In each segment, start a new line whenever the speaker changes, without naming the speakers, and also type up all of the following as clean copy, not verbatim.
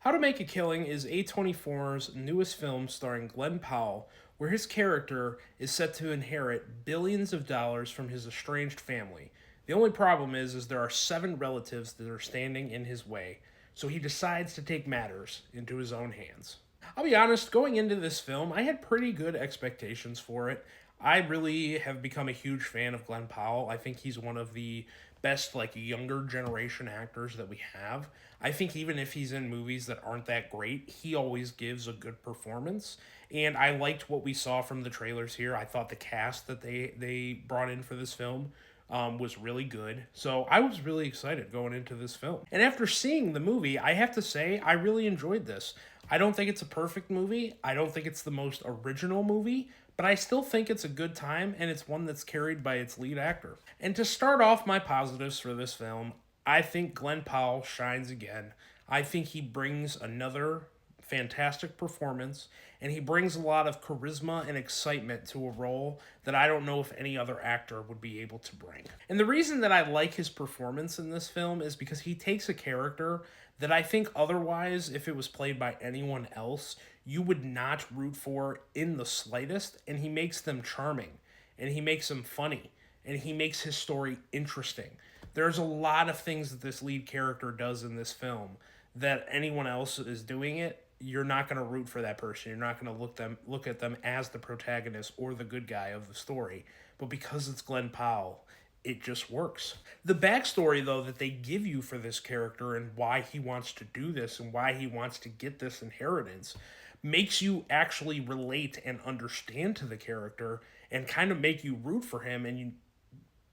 How to Make a Killing is A24's newest film starring Glenn Powell, where his character is set to inherit billions of dollars from his estranged family. The only problem is there are seven relatives that are standing in his way, so he decides to take matters into his own hands. I'll be honest, going into this film, I had pretty good expectations for it. I really have become a huge fan of Glenn Powell. I think he's one of the best younger generation actors that we have. I think even if he's in movies that aren't that great, he always gives a good performance. And I liked what we saw from the trailers here. I thought the cast that they brought in for this film was really good. So I was really excited going into this film. And after seeing the movie, I have to say, I really enjoyed this. I don't think it's a perfect movie. I don't think it's the most original movie, but I still think it's a good time and it's one that's carried by its lead actor. And to start off my positives for this film, I think Glenn Powell shines again. I think he brings another fantastic performance, and he brings a lot of charisma and excitement to a role that I don't know if any other actor would be able to bring. And the reason that I like his performance in this film is because he takes a character that I think otherwise, if it was played by anyone else, you would not root for in the slightest, and he makes them charming, and he makes them funny, and he makes his story interesting. There's a lot of things that this lead character does in this film that anyone else is doing it, you're not going to root for that person. You're not going to look at them as the protagonist or the good guy of the story. But because it's Glenn Powell, it just works. The backstory, though, that they give you for this character and why he wants to do this and why he wants to get this inheritance makes you actually relate and understand to the character and kind of make you root for him, and you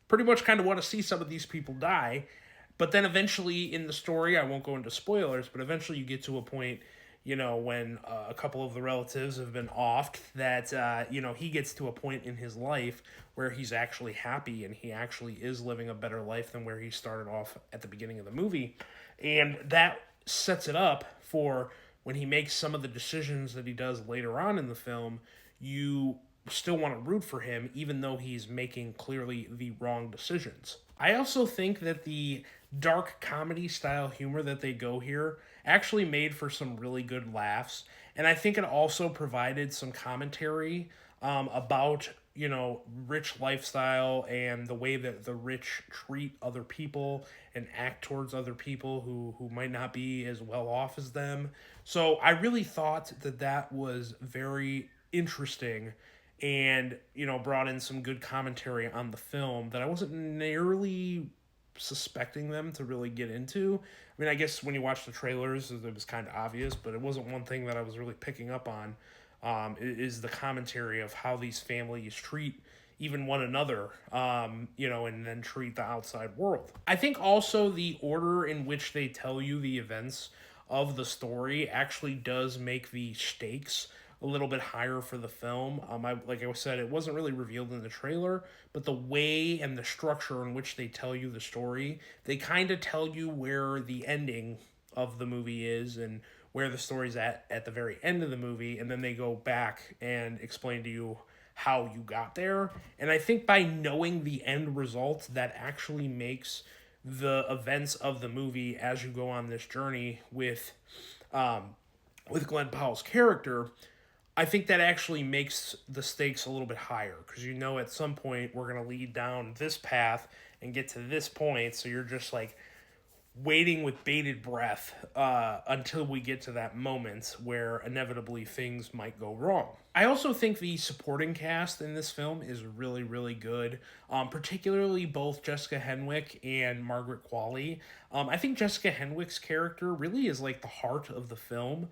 pretty much kind of want to see some of these people die. But then eventually in the story, I won't go into spoilers, but eventually you get to a point, when a couple of the relatives have been offed, that, he gets to a point in his life where he's actually happy and he actually is living a better life than where he started off at the beginning of the movie. And that sets it up for when he makes some of the decisions that he does later on in the film, you still want to root for him, even though he's making clearly the wrong decisions. I also think that the dark comedy style humor that they go here actually made for some really good laughs. And I think it also provided some commentary about, rich lifestyle and the way that the rich treat other people and act towards other people who might not be as well off as them. So I really thought that that was very interesting and brought in some good commentary on the film that I wasn't nearly suspecting them to really get into. I mean, I guess when you watch the trailers, it was kind of obvious, but it wasn't one thing that I was really picking up on. Is the commentary of how these families treat even one another, and then treat the outside world. I think also the order in which they tell you the events of the story actually does make the stakes a little bit higher for the film. Like I said, it wasn't really revealed in the trailer, but the way and the structure in which they tell you the story, they kind of tell you where the ending of the movie is and where the story's at the very end of the movie, and then they go back and explain to you how you got there. And I think by knowing the end result, that actually makes the events of the movie as you go on this journey with Glenn Powell's character, I think that actually makes the stakes a little bit higher because at some point we're going to lead down this path and get to this point. So you're just waiting with bated breath until we get to that moment where inevitably things might go wrong. I also think the supporting cast in this film is really, really good, particularly both Jessica Henwick and Margaret Qualley. I think Jessica Henwick's character really is the heart of the film.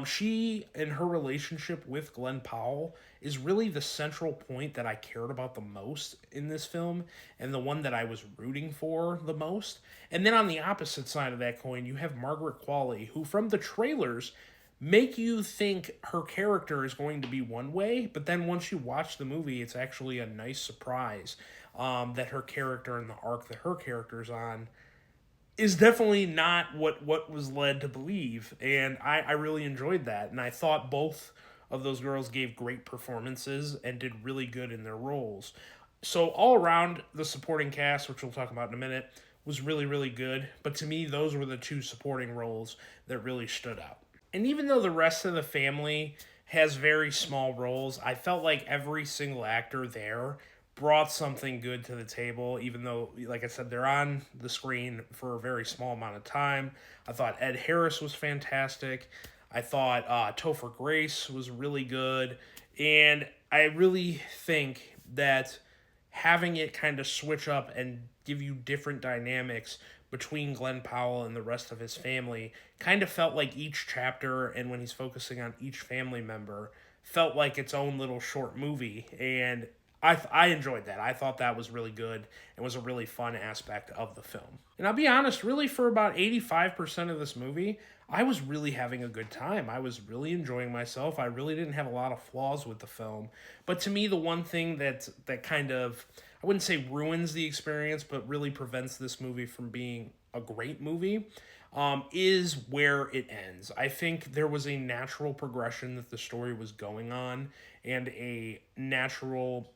She and her relationship with Glenn Powell is really the central point that I cared about the most in this film and the one that I was rooting for the most. And then on the opposite side of that coin, you have Margaret Qualley, who from the trailers make you think her character is going to be one way, but then once you watch the movie, it's actually a nice surprise that her character and the arc that her character's on is definitely not what was led to believe. And I really enjoyed that. And I thought both of those girls gave great performances and did really good in their roles. So all around, the supporting cast, which we'll talk about in a minute, was really, really good. But to me, those were the two supporting roles that really stood out. And even though the rest of the family has very small roles, I felt like every single actor there brought something good to the table, even though, like I said, they're on the screen for a very small amount of time. I thought Ed Harris was fantastic. I thought Topher Grace was really good. And I really think that having it kind of switch up and give you different dynamics between Glenn Powell and the rest of his family kind of felt like each chapter, and when he's focusing on each family member, felt like its own little short movie. And I enjoyed that. I thought that was really good and was a really fun aspect of the film. And I'll be honest, really, for about 85% of this movie, I was really having a good time. I was really enjoying myself. I really didn't have a lot of flaws with the film. But to me, the one thing that kind of, I wouldn't say ruins the experience, but really prevents this movie from being a great movie, is where it ends. I think there was a natural progression that the story was going on and a natural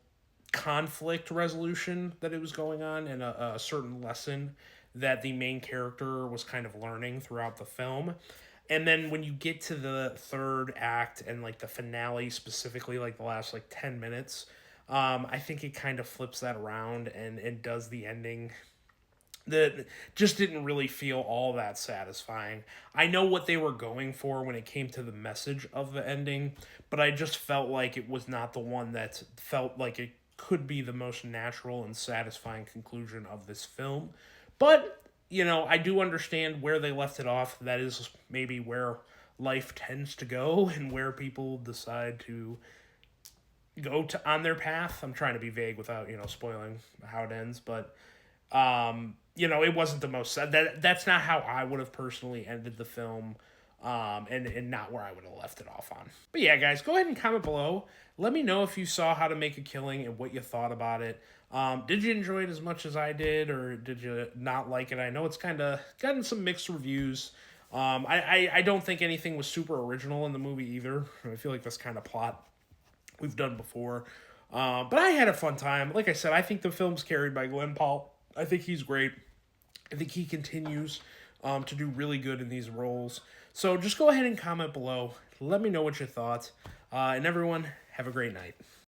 conflict resolution that it was going on, and a certain lesson that the main character was kind of learning throughout the film. And then when you get to the third act and like the finale, specifically like the last like 10 minutes, I think it kind of flips that around and does the ending that just didn't really feel all that satisfying. I know what they were going for when it came to the message of the ending, but I just felt like it was not the one that felt like it could be the most natural and satisfying conclusion of this film. But, I do understand where they left it off. That is maybe where life tends to go and where people decide to go to on their path. I'm trying to be vague without, spoiling how it ends, but it wasn't the most that's not how I would have personally ended the film. And not where I would have left it off on. But yeah, guys, go ahead and comment below. Let me know if you saw How to Make a Killing and what you thought about it. Did you enjoy it as much as I did, or did you not like it? I know it's kind of gotten some mixed reviews. I don't think anything was super original in the movie either. I feel like that's kind of plot we've done before. But I had a fun time. Like I said, I think the film's carried by Glenn Powell. I think he's great. I think he continues to do really good in these roles. So just go ahead and comment below. Let me know what you thought. And everyone, have a great night.